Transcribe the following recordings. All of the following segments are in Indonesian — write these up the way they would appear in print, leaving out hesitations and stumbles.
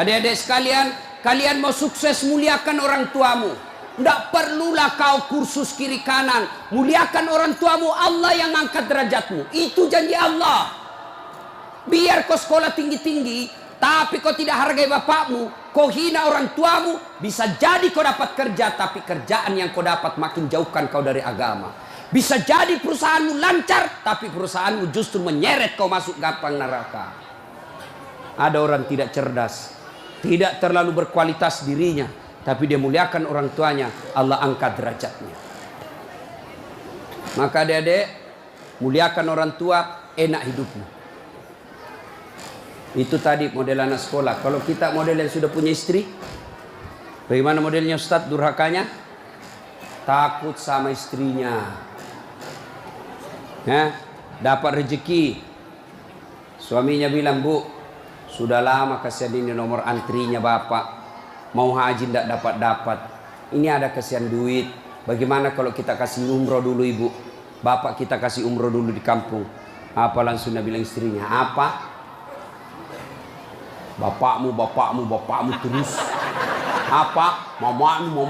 Adik-adik sekalian, kalian mau sukses, muliakan orang tuamu. Tidak perlulah kau kursus kiri kanan. Muliakan orang tuamu, Allah yang angkat derajatmu. Itu janji Allah. Biar kau sekolah tinggi-tinggi, tapi kau tidak hargai bapakmu, kau hina orang tuamu, bisa jadi kau dapat kerja, tapi kerjaan yang kau dapat makin jauhkan kau dari agama. Bisa jadi perusahaanmu lancar, tapi perusahaanmu justru menyeret kau masuk gampang neraka. Ada orang tidak cerdas, tidak terlalu berkualitas dirinya, tapi dia muliakan orang tuanya, Allah angkat derajatnya. Maka adik-adik, muliakan orang tua, enak hidupmu. Itu tadi model anak sekolah. Kalau kita model yang sudah punya istri, bagaimana modelnya Ustadz durhakanya? Takut sama istrinya. Dapat rezeki, suaminya bilang, Bu, sudah lama kasihan ini nomor antrinya bapak, mau haji tidak dapat-dapat, ini ada kasihan duit, bagaimana kalau kita kasih umroh dulu ibu, bapak kita kasih umroh dulu di kampung. Apa langsung dia bilang istrinya, apa? Bapakmu terus. Apa? Mamamu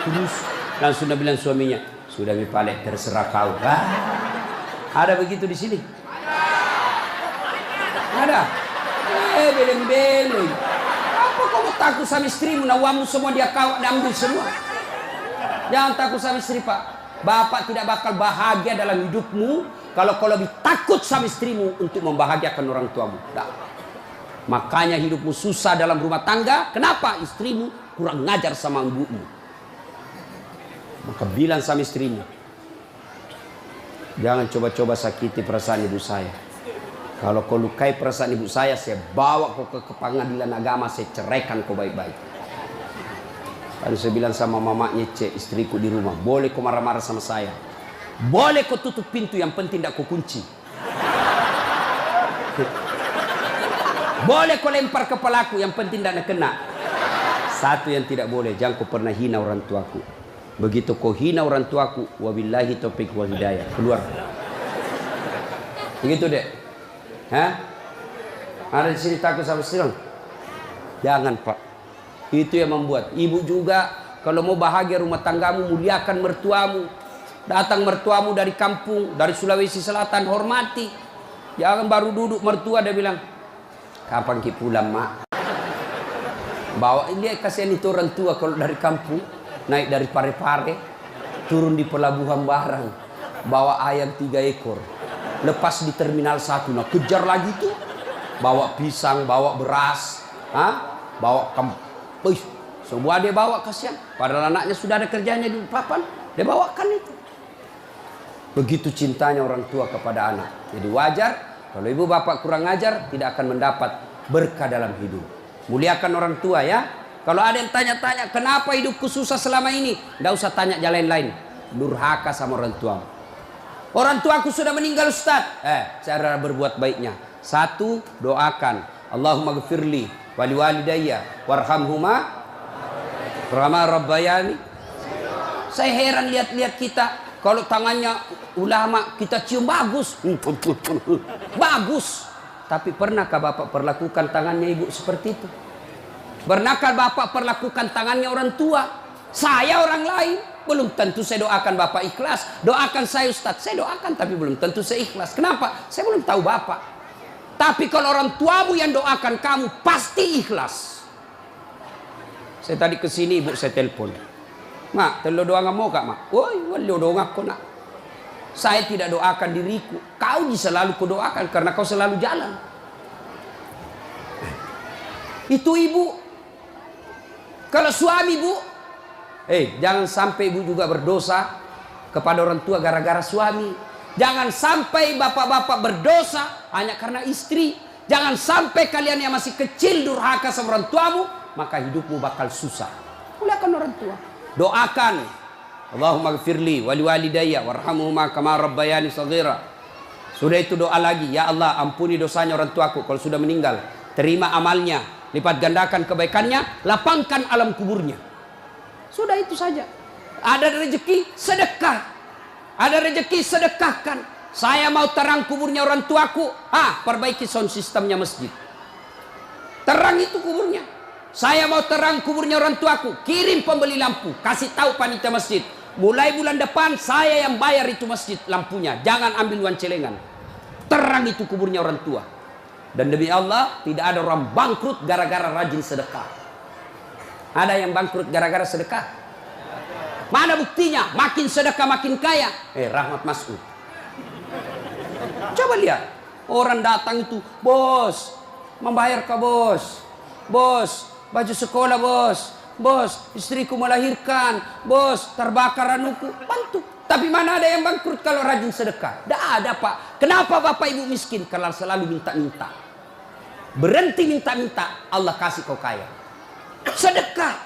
terus. Langsung dia bilang suaminya, sudah mipalek, terserah kau. Ada begitu di sini? Ada. Beleng-beleng. Apa kamu takut sama istrimu? Nawamu semua dia kau ambil semua. Jangan takut sama istri, Pak. Bapak tidak bakal bahagia dalam hidupmu kalau kau lebih takut sama istrimu untuk membahagiakan orang tuamu. Nah. Makanya hidupmu susah dalam rumah tangga. Kenapa? Istrimu kurang ngajar sama ibumu. Maka bilang sama istrimu, jangan coba-coba sakiti perasaan ibu saya. Kalau kau lukai perasaan ibu saya bawa kau ke pengadilan agama, saya ceraikan kau baik-baik. Lalu saya bilang sama mamanya, istriku di rumah, boleh kau marah-marah sama saya, boleh kau tutup pintu, yang penting tidak kau kunci. Boleh kau lempar kepalaku, yang penting tidak kena. Satu yang tidak boleh, jangan kau pernah hina orang tuaku. Begitu kau hina orang tuaku, wabillahi taufiq wal hidayah, keluar. Begitu dek. Ada di sini takut sama istri? Jangan, Pak. Itu yang membuat ibu juga kalau mau bahagia rumah tanggamu, muliakan mertuamu. Datang mertuamu dari kampung, dari Sulawesi Selatan, hormati. Jangan baru duduk mertua dia bilang, kapan ki pulang, Mak? Bawa dia, kasihan itu orang tua kalau dari kampung, naik dari Parepare, turun di pelabuhan barang, bawa ayam 3 ekor, lepas di terminal 1, nah kejar lagi tuh, bawa pisang, bawa beras, bawa semua dia bawa, kasihan. Padahal anaknya sudah ada kerjanya di papan, dia bawakan itu. Begitu cintanya orang tua kepada anak. Jadi wajar kalau ibu bapak kurang ajar, tidak akan mendapat berkah dalam hidup. Muliakan orang tua ya. Kalau ada yang tanya-tanya, kenapa hidupku susah selama ini? Tidak usah tanya jalan lain. Durhaka sama orang tua. Orang tuaku sudah meninggal, Ustaz. Cara berbuat baiknya. 1, doakan. Allahumma gfirli wali walidayya warhamhuma kama rabbayani. Saya heran lihat-lihat kita. Kalau tangannya ulama kita cium bagus. Bagus. Tapi pernahkah Bapak perlakukan tangannya ibu seperti itu? Pernahkah Bapak perlakukan tangannya orang tua? Saya orang lain. Belum tentu saya doakan Bapak ikhlas. Doakan saya Ustadz, saya doakan, tapi belum tentu saya ikhlas. Kenapa? Saya belum tahu Bapak. Tapi kalau orang tuamu yang doakan kamu, pasti ikhlas. Saya tadi kesini ibu saya telepon. Mak, telo doa nggak mau kak mak? Woi, wali doa aku nak. Saya tidak doakan diriku. Kau selalu ku doakan karena kau selalu jalan. Itu ibu. Kalau suami bu, jangan sampai ibu juga berdosa kepada orang tua gara-gara suami. Jangan sampai bapak-bapak berdosa hanya karena istri. Jangan sampai kalian yang masih kecil durhaka sama orang tuamu, maka hidupmu bakal susah. Muliakan orang tua. Doakan, Allahumma gfirli wali walidayya warhamhuma kama rabbayani shaghira. Sudah itu doa lagi, ya Allah ampuni dosanya orang tuaku kalau sudah meninggal. Terima amalnya, lipat gandakan kebaikannya, lapangkan alam kuburnya. Sudah itu saja. Ada rezeki, sedekah. Ada rezeki, sedekahkan. Saya mau terang kuburnya orang tuaku, perbaiki sound sistemnya masjid. Terang itu kuburnya. Saya mau terang kuburnya orang tuaku, kirim pembeli lampu, kasih tahu panitia masjid. Mulai bulan depan saya yang bayar itu masjid lampunya. Jangan ambil uang celengan. Terang itu kuburnya orang tua. Dan demi Allah, tidak ada orang bangkrut gara-gara rajin sedekah. Ada yang bangkrut gara-gara sedekah? Mana buktinya? Makin sedekah makin kaya. Rahmat Mas'ud. Coba lihat. Orang datang itu, bos, membayar ke bos. Bos, baju sekolah bos. Bos, istriku melahirkan. Bos, terbakar anuku. Bantu. Tapi mana ada yang bangkrut kalau rajin sedekah? Tidak ada, Pak. Kenapa Bapak Ibu miskin? Kalau selalu minta-minta. Berhenti minta-minta, Allah kasih kau kaya. Sedekah.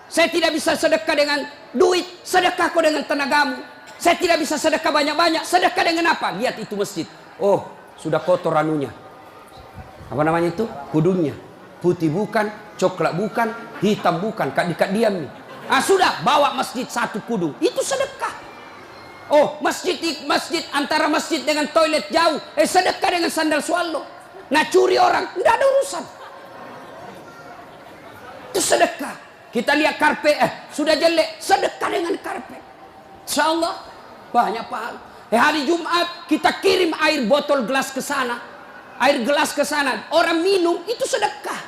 Saya tidak bisa sedekah dengan duit. Sedekah kau dengan tenagamu. Saya tidak bisa sedekah banyak-banyak. Sedekah dengan apa? Lihat itu masjid. Oh, sudah kotor anunya. Apa namanya itu? Kudungnya. Putih bukan, coklat bukan, hitam bukan. Kak diam nih. Sudah, bawa masjid satu kudung. Itu sedekah. Oh, masjid antara masjid dengan toilet jauh. Sedekah dengan sandal swallow. Nah, curi orang, tidak ada urusan. Itu sedekah. Kita lihat karpet, sudah jelek, sedekah dengan karpet. Insyaallah banyak pahala. Hari Jumat kita kirim air botol gelas ke sana. Air gelas ke sana, orang minum, itu sedekah.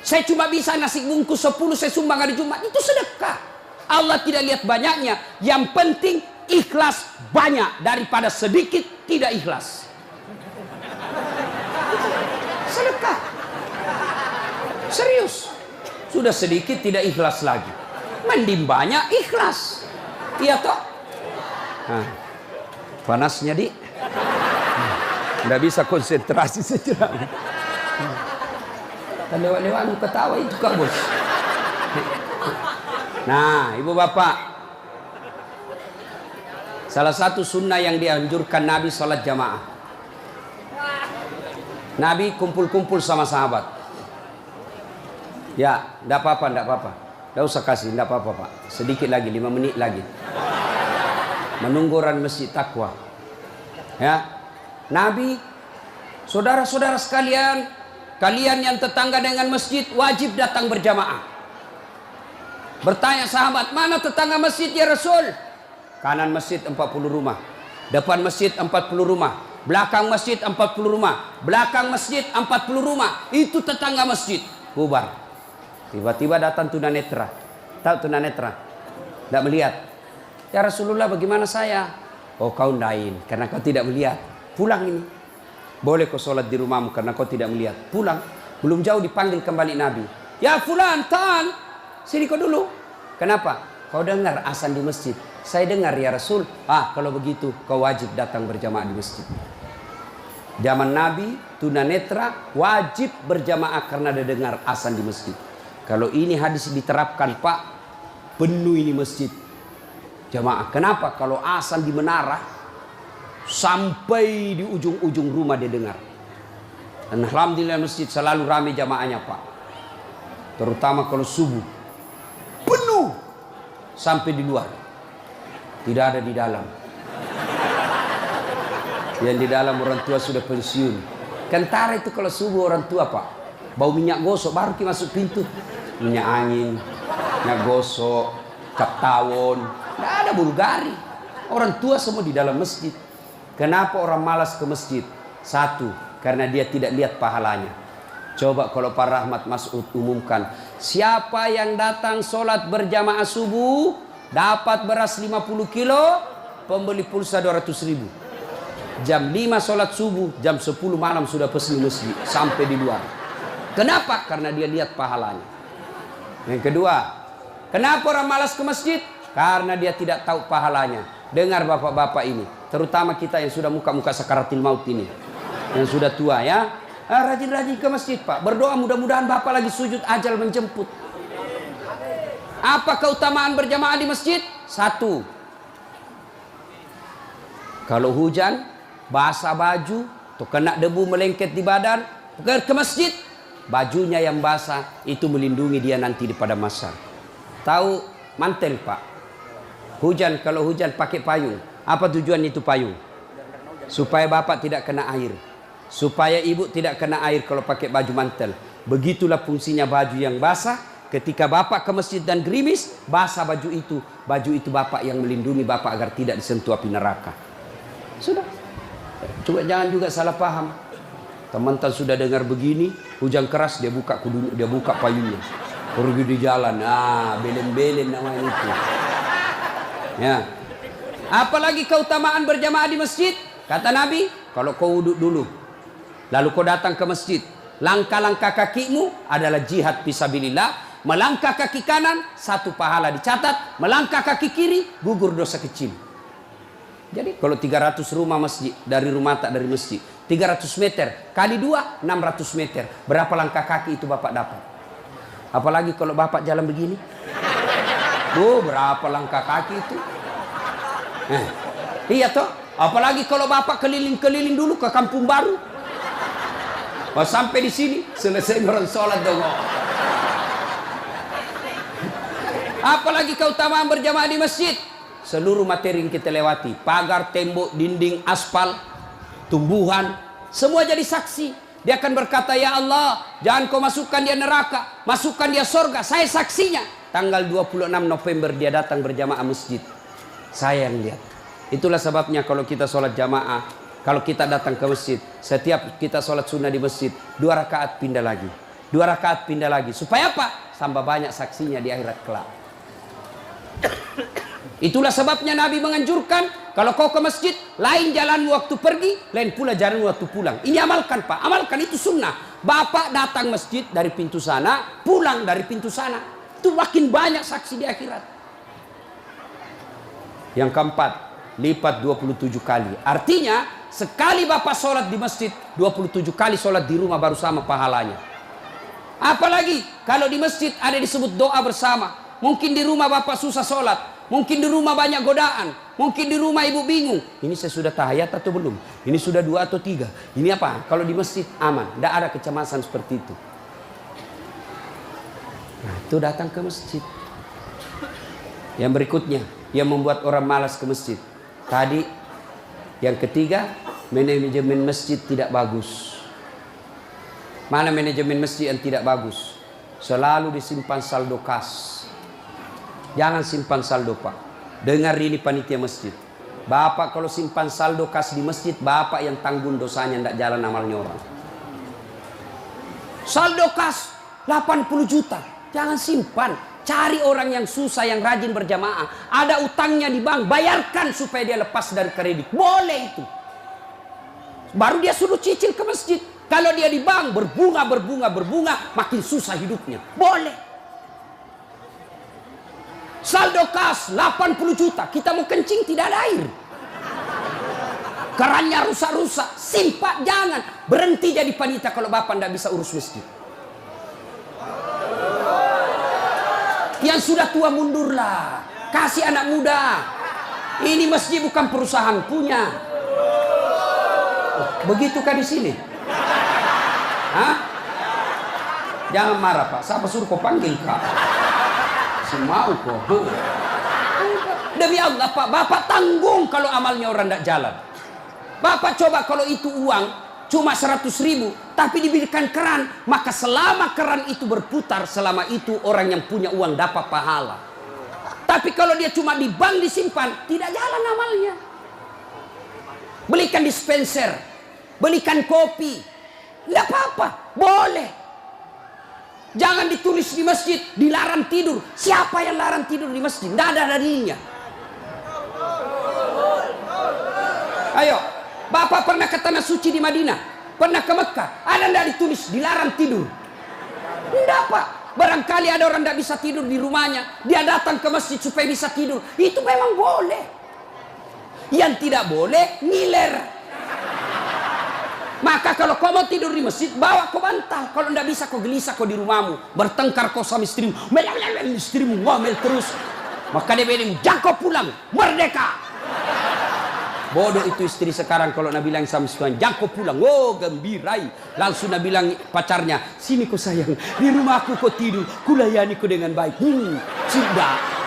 Saya cuma bisa nasi bungkus 10 saya sumbang hari Jumat, itu sedekah. Allah tidak lihat banyaknya, yang penting ikhlas banyak daripada sedikit tidak ikhlas. Sedekah. Serius. Sudah sedikit tidak ikhlas lagi. Mending banyak ikhlas. Iya toh? Panasnya di. Nggak bisa konsentrasi sejenak. Lewat-lewat ketawa itu Kak Bos. Nah, ibu bapak, salah satu sunnah yang dianjurkan Nabi sholat jamaah. Nabi kumpul-kumpul sama sahabat. Ya, tidak apa-apa, tidak apa-apa. Tidak usah kasih, tidak apa-apa Pak. Sedikit lagi, 5 menit lagi. Menunggu orang masjid takwa. Ya, Nabi, saudara-saudara sekalian, kalian yang tetangga dengan masjid wajib datang berjamaah. Bertanya sahabat, mana tetangga masjid ya Rasul? Kanan masjid 40 rumah. Depan masjid 40 rumah. Belakang masjid 40 rumah. Belakang masjid 40 rumah. Itu tetangga masjid. Bubar. Tiba-tiba datang tunanetra. Tahu tunanetra? Tidak melihat. Ya Rasulullah, bagaimana saya? Oh, kau lain karena kau tidak melihat. Pulang ini. Boleh kau sholat di rumahmu karena kau tidak melihat. Pulang. Belum jauh dipanggil kembali Nabi. Ya fulan, tan. Sini kau dulu. Kenapa? Kau dengar azan di masjid. Saya dengar ya Rasul. Kalau begitu kau wajib datang berjamaah di masjid. Zaman Nabi, tunanetra wajib berjamaah karena dia dengar azan di masjid. Kalau ini hadis diterapkan Pak, penuh ini masjid jamaah. Kenapa? Kalau azan di menara sampai di ujung-ujung rumah dia dengar. Dan alhamdulillah masjid selalu ramai jamaahnya Pak. Terutama kalau subuh. Penuh sampai di luar, tidak ada di dalam. Yang di dalam orang tua sudah pensiun. Kentara itu kalau subuh orang tua Pak, bau minyak gosok baru kita masuk pintu. Minyak angin, minyak gosok, cap tawon, tidak ada Bulgari. Orang tua semua di dalam masjid. Kenapa orang malas ke masjid? Satu, karena dia tidak lihat pahalanya. Coba kalau Pak Rahmat Mas'ud umumkan, siapa yang datang sholat berjamaah subuh dapat beras 50 kilo, pembeli pulsa 200.000. Jam 5 sholat subuh, jam 10 malam sudah pesan masjid sampai di luar. Kenapa? Karena dia lihat pahalanya. Yang kedua, kenapa orang malas ke masjid? Karena dia tidak tahu pahalanya. Dengar bapak-bapak ini, terutama kita yang sudah muka-muka sakaratil maut ini, yang sudah tua ya. Rajin-rajin ke masjid Pak. Berdoa mudah-mudahan Bapak lagi sujud ajal menjemput. Apa keutamaan berjamaah di masjid? Satu, kalau hujan, basah baju, atau kena debu melengket di badan, ke masjid, bajunya yang basah itu melindungi dia nanti di pada masa. Tahu mantel Pak? Hujan, kalau hujan pakai payung. Apa tujuan itu payung? Supaya Bapak tidak kena air. supaya ibu tidak kena air kalau pakai baju mantel. Begitulah fungsinya baju yang basah. Ketika bapak ke masjid dan gerimis, basah baju itu bapak yang melindungi bapak agar tidak disentuh api neraka. Sudah. Coba jangan juga salah paham. Teman-teman sudah dengar begini, hujan keras dia buka payungnya, pergi di jalan. Belen-belen namanya itu. Ya. Apalagi keutamaan berjamaah di masjid. Kata Nabi, kalau kau wudhu dulu, lalu kau datang ke masjid, langkah-langkah kakimu adalah jihad fisabilillah. Melangkah kaki kanan, 1 pahala dicatat. Melangkah kaki kiri, gugur dosa kecil. Jadi kalau 300 rumah masjid, dari rumah tak dari masjid, 300 meter kali 2, 600 meter. Berapa langkah kaki itu bapak dapat? Apalagi kalau bapak jalan begini. Berapa langkah kaki itu? Iya toh. Apalagi kalau bapak keliling-keliling dulu ke kampung baru. Sampai di sini selesai orang sholat dong. Apalagi keutamaan berjamaah di masjid. Seluruh materi yang kita lewati, pagar, tembok, dinding, aspal, tumbuhan, semua jadi saksi. Dia akan berkata, ya Allah, jangan kau masukkan dia neraka, masukkan dia surga. Saya saksinya. Tanggal 26 November dia datang berjamaah masjid. Saya yang lihat. Itulah sebabnya kalau kita sholat jamaah, kalau kita datang ke masjid, setiap kita sholat sunnah di masjid, 2 rakaat pindah lagi, 2 rakaat pindah lagi. Supaya apa? Tambah banyak saksinya di akhirat kelak. Itulah sebabnya Nabi menganjurkan, kalau kau ke masjid, lain jalan waktu pergi, lain pula jalan waktu pulang. Ini amalkan Pak, amalkan, itu sunnah. Bapak datang masjid dari pintu sana, pulang dari pintu sana. Itu makin banyak saksi di akhirat. Yang keempat, lipat 27 kali. Artinya, sekali Bapak sholat di masjid, 27 kali sholat di rumah baru sama pahalanya. Apalagi kalau di masjid ada disebut doa bersama. Mungkin di rumah Bapak susah sholat, mungkin di rumah banyak godaan, mungkin di rumah ibu bingung. Ini saya sudah tahiyat atau belum? Ini sudah 2 atau 3? Ini apa? Kalau di masjid aman, tidak ada kecemasan seperti itu. Nah, itu datang ke masjid. Yang berikutnya, yang membuat orang malas ke masjid. Tadi, yang ketiga, manajemen masjid tidak bagus. Mana manajemen masjid yang tidak bagus? Selalu disimpan saldo kas. Jangan simpan saldo Pak. Dengar ini panitia masjid. Bapak kalau simpan saldo kas di masjid, bapak yang tanggung dosanya, tidak jalan amalnya orang. Saldo kas 80 juta. Jangan simpan. Cari orang yang susah, yang rajin berjamaah. Ada utangnya di bank, bayarkan supaya dia lepas dari kredit. Boleh itu. Baru dia suruh cicil ke masjid. Kalau dia di bank berbunga, makin susah hidupnya. Boleh. Saldo kas 80 juta. Kita mau kencing tidak ada air. Kerannya rusak-rusak. Simpan, jangan. Berhenti jadi panitia kalau bapak tidak bisa urus masjid. Yang sudah tua mundurlah. Kasih anak muda. Ini masjid bukan perusahaan punya. Begitukah di sini? Hah? Jangan marah Pak. Siapa suruh kau panggil Kak? Mau kok. Demi Allah Pak, Bapak tanggung kalau amalnya orang tidak jalan. Bapak coba kalau itu uang cuma 100.000, tapi diberikan keran, maka selama keran itu berputar, selama itu orang yang punya uang dapat pahala. Tapi kalau dia cuma di bank disimpan, tidak jalan amalnya. Belikan dispenser, belikan kopi, tidak apa-apa, boleh. Jangan ditulis di masjid, dilarang tidur. Siapa yang larang tidur di masjid? Tidak ada dalilnya. Ayo, Bapak pernah ke tanah suci di Madinah? Pernah ke Mekah? Ada tidak ditulis dilarang tidur? Tidak Pak. Barangkali ada orang tidak bisa tidur di rumahnya. Dia datang ke masjid supaya bisa tidur. Itu memang boleh. Yang tidak boleh, ngiler. Maka kalau kau mau tidur di masjid, bawa kau bantal. Kalau tidak bisa kau gelisah kau di rumahmu. Bertengkar kau sama istrimu. Istrimu ngomel terus. Maka dia bilang, jangan kau pulang. Merdeka. Bodoh itu istri sekarang kalau Nabi bilang sama istrinya, jangan kau pulang. Oh gembirai. Langsung Nabi bilang pacarnya, sini kau sayang. Di rumahku kau tidur. Kulayani kau dengan baik. Sudah.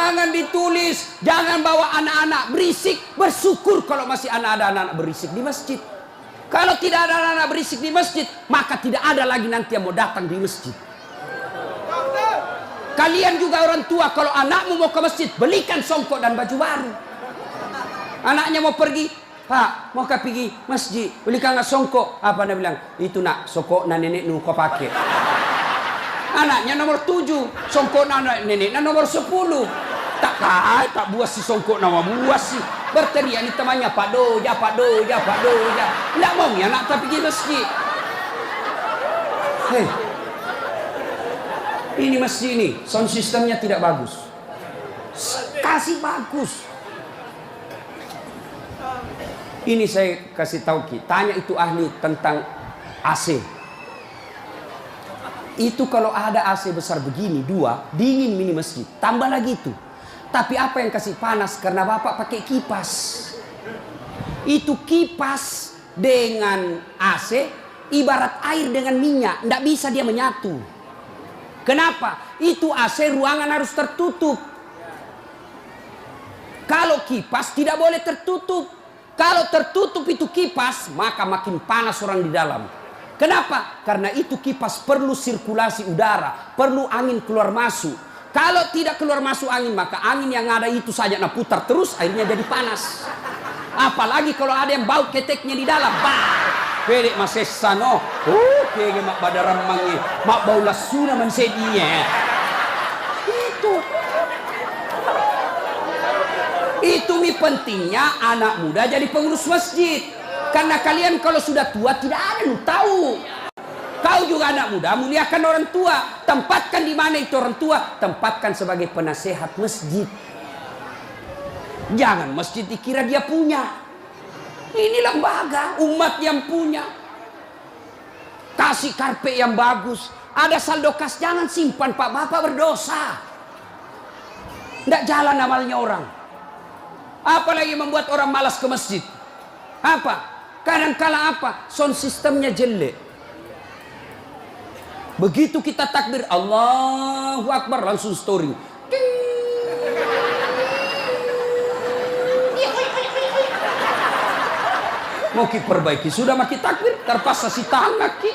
Jangan ditulis, jangan bawa anak-anak berisik. Bersyukur kalau masih ada anak-anak berisik di masjid. Kalau tidak ada anak-anak berisik di masjid, maka tidak ada lagi nanti yang mau datang di masjid. Kalian juga orang tua, kalau anakmu mau ke masjid, belikan songkok dan baju baru. Anaknya mau pergi, Pak, mau pergi masjid, belikan nggak songkok? Apa dia bilang? Itu nak, songkok na nenek nu kau pakai. Anaknya nomor 7, songkok na nenek na nomor 10. Tak buas si songkok nama buas si. Berteriak ni temannya, Pak Doja, Pak Doja, Pak Doja. Tidak mau ya nak tak pergi masjid. Hei. Ini masjid ini, sound systemnya tidak bagus. Kasih bagus. Ini saya kasih tahu Ki, tanya itu ahli tentang AC. Itu kalau ada AC besar begini, 2, dingin mini masjid. Tambah lagi itu. Tapi apa yang kasih panas? Karena Bapak pakai kipas. Itu kipas dengan AC, ibarat air dengan minyak. Tidak bisa dia menyatu. Kenapa? Itu AC ruangan harus tertutup. Kalau kipas tidak boleh tertutup. Kalau tertutup itu kipas, maka makin panas orang di dalam. Kenapa? Karena itu kipas perlu sirkulasi udara, perlu angin keluar masuk. Kalau tidak keluar masuk angin, maka angin yang ada itu saja nah putar terus, akhirnya jadi panas. Apalagi kalau ada yang bau keteknya di dalam. Bah! Pede masesano, kege mak badaram mangi, mak bau lasuna mansedinya. Itu mi pentingnya anak muda jadi pengurus masjid. Karena kalian kalau sudah tua tidak ada lu tahu. Kau juga anak muda, muliakan orang tua. Tempatkan di mana itu orang tua, tempatkan sebagai penasehat masjid. Jangan masjid dikira dia punya. Ini lembaga umat yang punya. Kasih karpet yang bagus. Ada saldo kas, jangan simpan Pak, Bapak berdosa. Tidak jalan amalnya orang. Apalagi membuat orang malas ke masjid. Apa? Kadang-kala apa? Sound sistemnya jelek. Begitu kita takbir Allahu Akbar, langsung story. Mau ki perbaiki, sudah maki takbir, terpaksa si tangan ki.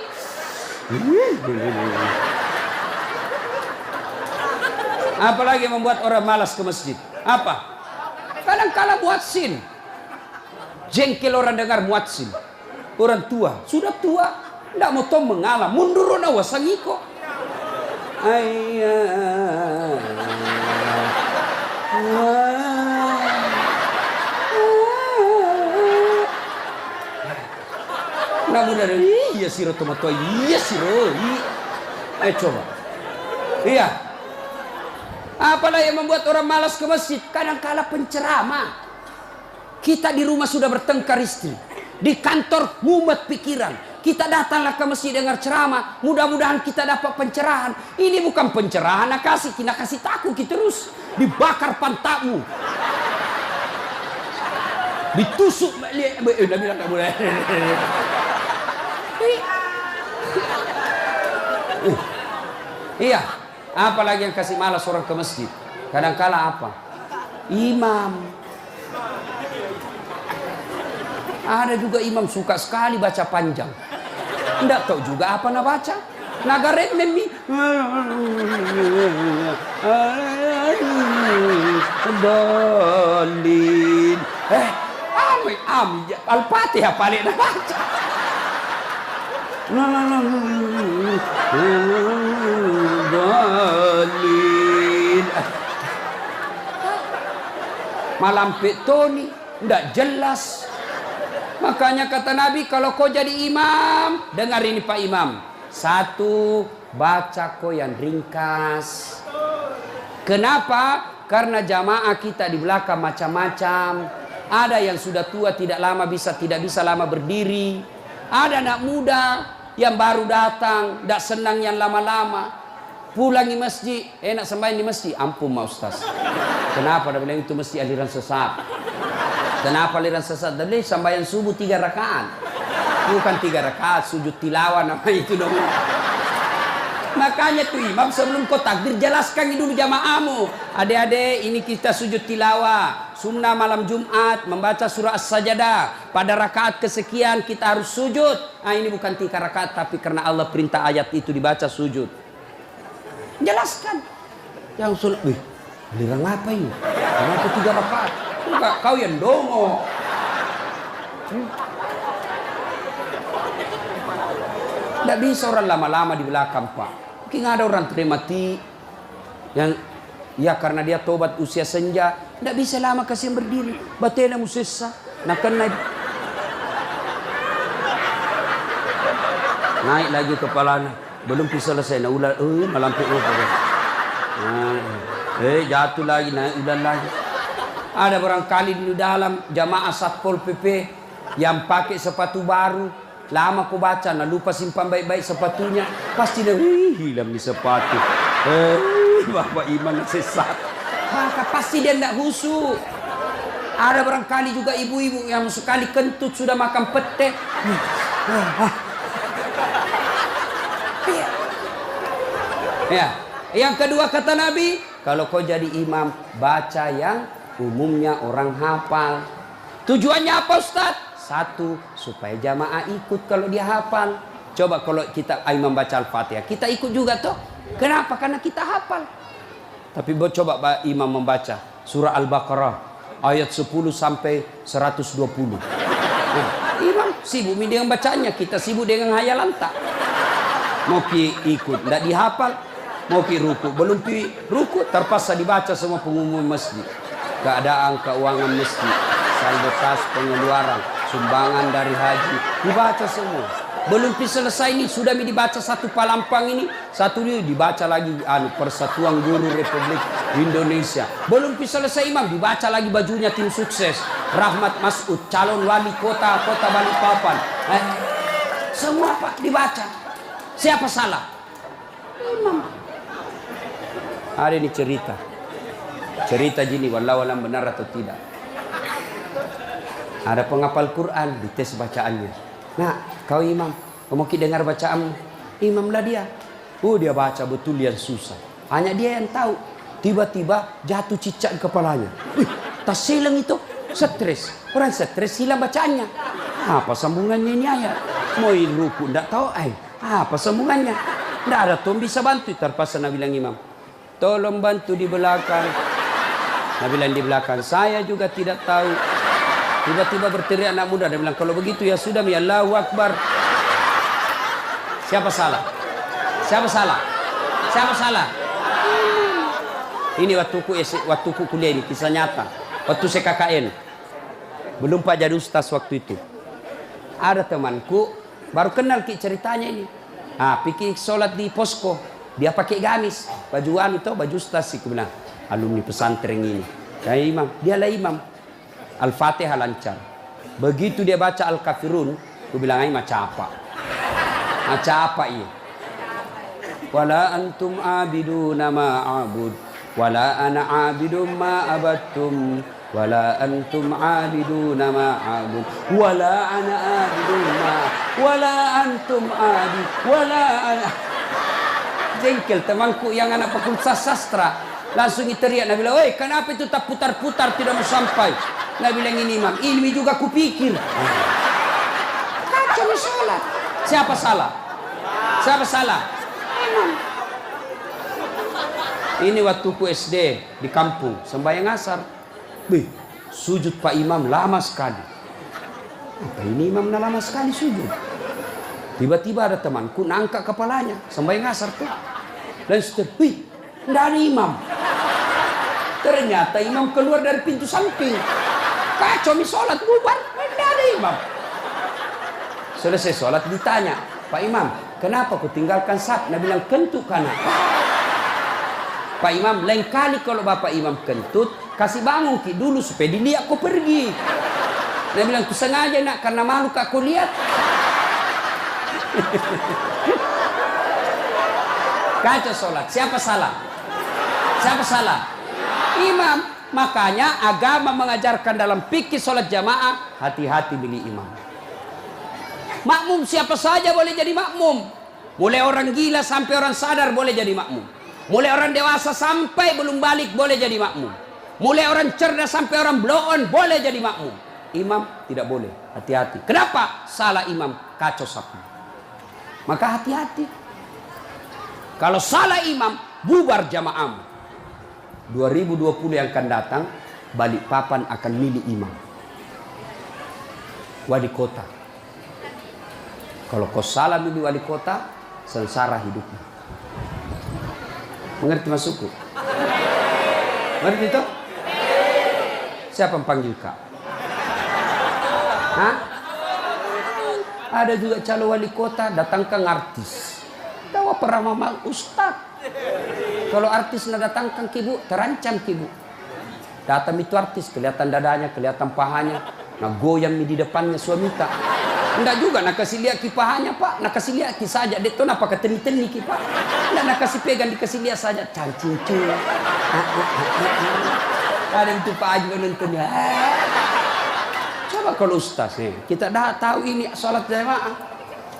Apalagi membuat orang malas ke masjid. Apa? Kadang-kala muadzin. Jengkel orang dengar muadzin. Orang tua, sudah tua, tidak mau tom mengalah, mundur na wasangiko. Namun ada iya siro tomato, iya siro. Coba. Iya. Apalah yang membuat orang malas ke masjid? Kadang-kala penceramah. Kita di rumah sudah bertengkar istri. Di kantor mumet pikiran. Kita datanglah ke masjid dengar ceramah. Mudah-mudahan kita dapat pencerahan. Ini bukan pencerahan, nak kasih takut kita terus. Dibakar pantatmu. Ditusuk. Udah bilang tak boleh. Iya. Apalagi yang kasih malas orang ke masjid? Kadang-kala apa? Imam. Ada juga imam suka sekali baca panjang. Tidak tahu juga apa nak baca. Nagaret memi. Dalin. Al-Fatihah paling nak baca. Dalin. Malam petoni tidak jelas. Makanya kata Nabi, kalau kau jadi imam, dengar ini Pak Imam. 1, baca kau yang ringkas. Kenapa? Karena jamaah kita di belakang macam-macam. Ada yang sudah tua tidak bisa lama berdiri. Ada anak muda yang baru datang, tidak senang yang lama-lama. Pulang di masjid, enak sembahyang di masjid. Ampun Ma Ustaz. Kenapa? Dia bilang itu mesti aliran sesat. Kenapa aliran sesat? Dia bilang sembahyang subuh 3 rakaat. Bukan 3 rakaat, sujud tilawah nama itu dong. Makanya tuh imam sebelum kau takbir jelaskan dulu jamaahmu. Adik-adik, ini kita sujud tilawah. Sunnah malam Jumat membaca surah As-Sajdah. Pada rakaat kesekian kita harus sujud. Nah, ini bukan 3 rakaat tapi karena Allah perintah ayat itu dibaca sujud. Jelaskan. Yang sulit, wih, aliran apa ini? Kenapa 3 rakaat? Enggak, kau yang dongo. Tidak bisa orang lama-lama di belakang, Pak. Mungkin ada orang mati yang ya karena dia tobat usia senja, tidak bisa lama kasih berdiri. Batena musessa, nak naik lagi kepalanya, belum bisa selesai. Nah, ulah, malampir jatuh lagi, naik udah lagi. Ada barangkali di dalam jamaah Satpol PP yang pakai sepatu baru. Lama kau baca, nah lupa simpan baik-baik sepatunya. Pasti dia hilang di sepatu. Bapak imam sesat. Maka pasti dia tidak khusyuk. Ada barangkali juga ibu-ibu yang sekali kentut sudah makan pete. Ya. Yang kedua kata Nabi, kalau kau jadi imam, baca yang umumnya orang hafal. Tujuannya apa, Ustaz? 1, supaya jamaah ikut kalau dia hafal. Coba kalau kita imam baca Al-Fatihah, kita ikut juga toh. Kenapa? Karena kita hafal. Tapi coba imam membaca surah Al-Baqarah ayat 10 sampai 120. Nah, imam sibuk dengan bacanya, kita sibuk dengan hayalan tak. Mau ikut, tidak dihafal. Mau ruku, belum ruku, terpaksa dibaca semua pengumuman masjid. Keadaan keuangan masjid, saldo kas pengeluaran, sumbangan dari haji, dibaca semua. Belum selesai ini sudah dibaca satu palampang ini, satu ini dibaca lagi Persatuan Guru Republik Indonesia. Belum selesai imam dibaca lagi bajunya tim sukses Rahmat Masud, calon wali kota Balikpapan. Semua Pak dibaca. Siapa salah? Imam. Ada ini cerita gini, wallahu alam benar atau tidak. Ada penghafal Quran, dites bacaannya. Nah, kau imam, kau mau dengar bacaan imam lah dia. Dia baca betul yang susah. Hanya dia yang tahu. Tiba-tiba jatuh cicak di kepalanya. Tas silang itu, stres. Orang stres hilang bacaannya. Apa sambungannya ini ayat? Mau ruku, tidak tahu apa sambungannya? Tidak ada tuh bisa bantu. Terpaksa Nabi bilang imam, tolong bantu di belakang. Nabi bilang di belakang, saya juga tidak tahu. Tiba-tiba berteriak anak muda. Dia bilang, kalau begitu ya sudah, ya Allahu Akbar. Siapa salah? Siapa salah? Siapa salah? Ini waktuku kuliah ini, kisah nyata. Waktu saya KKN. Belum Pak jadi ustaz waktu itu. Ada temanku, baru kenal ceritanya ini. Pikir sholat di posko. Dia pakai gamis. Baju baju ustaz sih. Aku bilang, alumni pesantren ini. Ya imam, dialah imam. Al-Fatihah lancar. Begitu dia baca Al-Kafirun, aku bilang macam apa? Macam apa ini? Wala antum abiduna ma a'bud, wala ana abidum ma abattum, wala antum abiduna ma a'bud, wala ana abidum ma, wala antum abid, wala ana. Jengkel temanku yang anak fakultas sastra. Langsung teriak, Nabi bilang, "Woi, kenapa itu tak putar-putar tidak mau sampai?" Nabi bilang, "Ini imam, ini juga kupikir." Kacau salah. Siapa salah? Siapa salah? Imam. Ini waktuku SD di kampung, sembahyang asar. Sujud Pak Imam lama sekali. Apa ini imam lama sekali sujud? Tiba-tiba ada temanku nangkat kepalanya, sembahyang asar tuh. Dan tidak ada imam. Ternyata imam keluar dari pintu samping. Kacau sholat bubar, tidak ada imam. Selesai sholat ditanya, Pak Imam, kenapa kau tinggalkan saf? Nabi bilang, kentut kanan. Pak Imam, lain kali kalau Bapak Imam kentut, kasih bangun dulu supaya dilihat kau pergi. Nabi bilang, ku sengaja nak, karena malu kau lihat. Kacau sholat. Siapa salah? Siapa salah? Imam. Makanya agama mengajarkan dalam fikih sholat jamaah, hati-hati milih imam. Makmum siapa saja boleh jadi makmum. Mulai orang gila sampai orang sadar boleh jadi makmum. Mulai orang dewasa sampai belum balik boleh jadi makmum. Mulai orang cerdas sampai orang blow on boleh jadi makmum. Imam tidak boleh. Hati-hati. Kenapa? Salah imam, kacau sapu. Maka hati-hati. Kalau salah imam, bubar jamaah. 2020 yang akan datang, Balikpapan akan milih imam. Wali kota. Kalau kau salah milih wali kota, sengsara hidupmu. Mengerti maksudku? Mengerti itu? Siapa yang panggil kak? Hah? Ada juga calon wali kota datangkan artis. Tahu pernah mama ustad. Kalau artis nak datangkan kibu, terancam kibu. Datang itu artis, kelihatan dadanya, kelihatan pahanya, nak goyang di depannya suami tak. Enggak juga nak kasih lihat kipahanya pak, nak kasih lihat saja. Dia tu apa keteni-teni kipah. Enggak nak kasih pegang, dikasih lihat saja. Cancing-cing. Ada itu Pak Haji menontonnya. Coba kalau ustaz nih, kita dah tahu ini salat jamaah.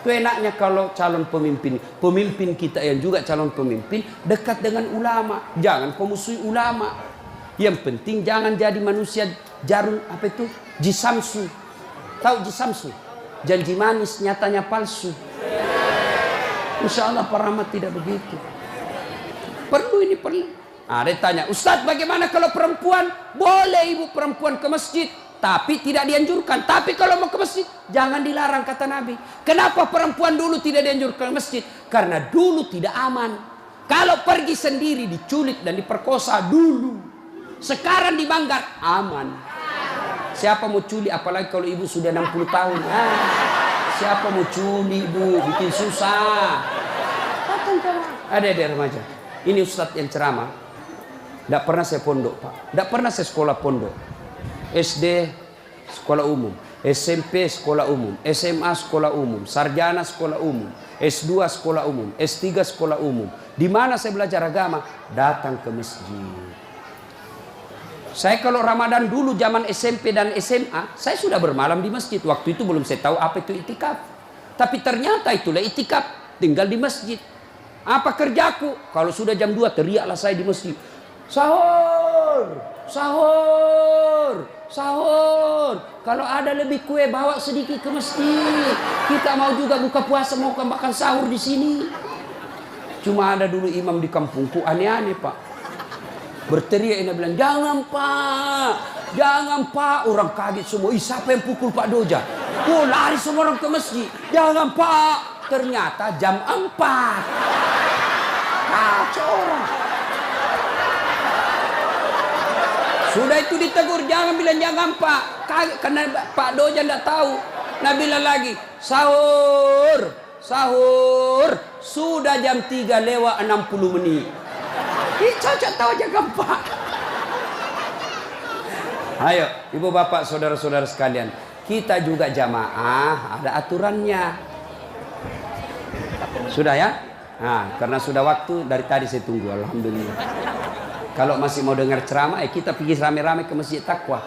Itu enaknya kalau calon pemimpin, pemimpin kita yang juga calon pemimpin dekat dengan ulama. Jangan kau musuhi ulama. Yang penting jangan jadi manusia jarum apa itu? Jisamsu. Tahu jisamsu? Janji manis nyatanya palsu. Insya Allah Pak Rahmat tidak begitu. Perlu ini perlu. Nah, dia tanya, Ustadz bagaimana kalau perempuan? Boleh ibu perempuan ke masjid, tapi tidak dianjurkan. Tapi kalau mau ke masjid, jangan dilarang kata Nabi. Kenapa perempuan dulu tidak dianjurkan ke masjid? Karena dulu tidak aman. Kalau pergi sendiri diculik dan diperkosa dulu. Sekarang di Manggar aman. Siapa mau culik apalagi kalau ibu sudah 60 tahun. Siapa mau culik ibu, bikin susah. Ada remaja. Ini ustadz yang ceramah. Tidak pernah saya pondok pak. Tidak pernah saya sekolah pondok. SD sekolah umum, SMP sekolah umum, SMA sekolah umum, sarjana sekolah umum, S2 sekolah umum, S3 sekolah umum. Di mana saya belajar agama? Datang ke masjid. Saya kalau Ramadan dulu zaman SMP dan SMA, saya sudah bermalam di masjid. Waktu itu belum saya tahu apa itu itikaf. Tapi ternyata itulah itikaf, tinggal di masjid. Apa kerjaku? Kalau sudah jam 2 teriaklah saya di masjid. Sahur, sahur, sahur. Kalau ada lebih kue bawa sedikit ke masjid. Kita mau juga buka puasa, mau makan sahur di sini. Cuma ada dulu imam di kampungku aneh-aneh pak. Berteriak ini bilang, jangan pak, jangan pak. Orang kaget semua, siapa yang pukul Pak Doja? Oh lari semua orang ke masjid. Jangan pak. Ternyata jam 4. Kacau orang. Sudah itu ditegur, jangan bilang jangan pak. Kaget karena Pak Doja tidak tahu. Nah bilang lagi, sahur, sahur. Sudah jam 3 lewat 60 menit. Cocok tahu aja gampang. Ayo, ibu bapak, saudara-saudara sekalian, kita juga jamaah ada aturannya. Sudah ya? Nah, karena sudah waktu dari tadi saya tunggu, alhamdulillah. Kalau masih mau dengar ceramah, kita pergi rame-rame ke Masjid Taqwa.